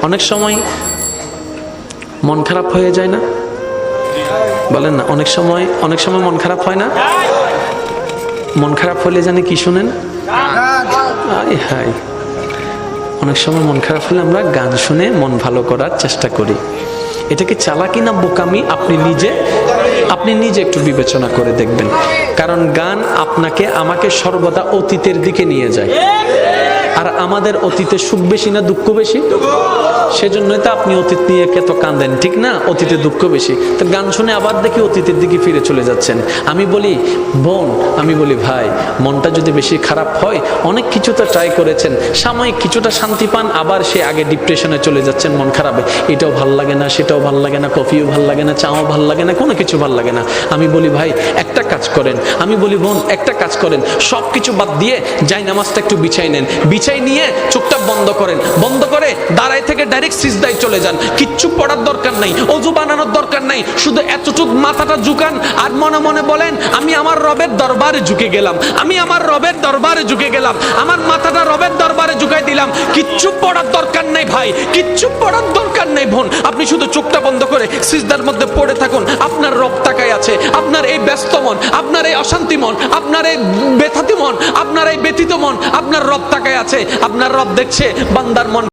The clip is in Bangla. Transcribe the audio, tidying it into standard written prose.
অনেক সময় মন খারাপ হয়ে যায় না? বলেন না, অনেক সময় মন খারাপ হয় না? মন খারাপ হলে জানি কি শুনেন? হাই হাই, অনেক সময় মন খারাপ হলে আমরা গান শুনে মন ভালো করার চেষ্টা করি। এটা কি চালাকি না বোকামি? আপনি নিজে একটু বিবেচনা করে দেখবেন। কারণ গান আপনাকে আমাকে সর্বদা অতীতের দিকে নিয়ে যায়। আর আমাদের অতীতে সুখ বেশি না দুঃখ বেশি? সেজন্যই তো আপনি অতীত নিয়ে এত কাঁদেন, ঠিক না? অতীতে দুঃখ বেশি, তো গান শুনে আবার দেখি অতীতের দিকে ফিরে চলে যাচ্ছেন। আমি বলি বোন, আমি বলি ভাই, মনটা যদি বেশি খারাপ হয়, অনেক কিছু তো ট্রাই করেছেন, সাময়িক কিছুটা শান্তি পান, আবার সে আগে ডিপ্রেশনে চলে যাচ্ছেন মন খারাপে। এটাও ভাল লাগে না, সেটাও ভাল লাগে না, কফিও ভাল লাগে না, চাও ভাল লাগে না, কোনো কিছু ভাল লাগে না। আমি বলি ভাই একটা কাজ করেন, আমি বলি বোন একটা কাজ করেন, সব কিছু বাদ দিয়ে যাই নামাজটা একটু বিছাই নেন, বিছাই নিয়ে চোখটা বন্ধ করেন, বন্ধ করে দাঁড়ায় থেকে ডাইরেক্ট সিজদায় চলে যান। কিচ্ছু পড়ার দরকার নাই, অজু বানানোর দরকার নাই, শুধু এতটুক মাথাটা ঝুকান আর মনে মনে বলেন আমি আমার রবের দরবারে ঝুঁকে গেলাম, আমি আমার রবের দরবারে ঝুঁকে গেলাম, আমার মাথাটা রবের দরবারে ঝুঁকাই দিলাম। কিচ্ছু পড়ার দরকার নাই ভাই, কিচ্ছু পড়ার দরকার নেই বোন, আপনি শুধু চোখটা বন্ধ করে সিজদার মধ্যে পড়ে থাকুন। আপনার রব তাকায় আছে, আপনার এই ব্যস্ত মন, আপনার এই অশান্তি মন, আপনার এই ব্যথাতি মন, আপনার এই ব্যথিত মন, আপনার রব তাকায় আছে, আপনার রব দেখছে বান্দার মন।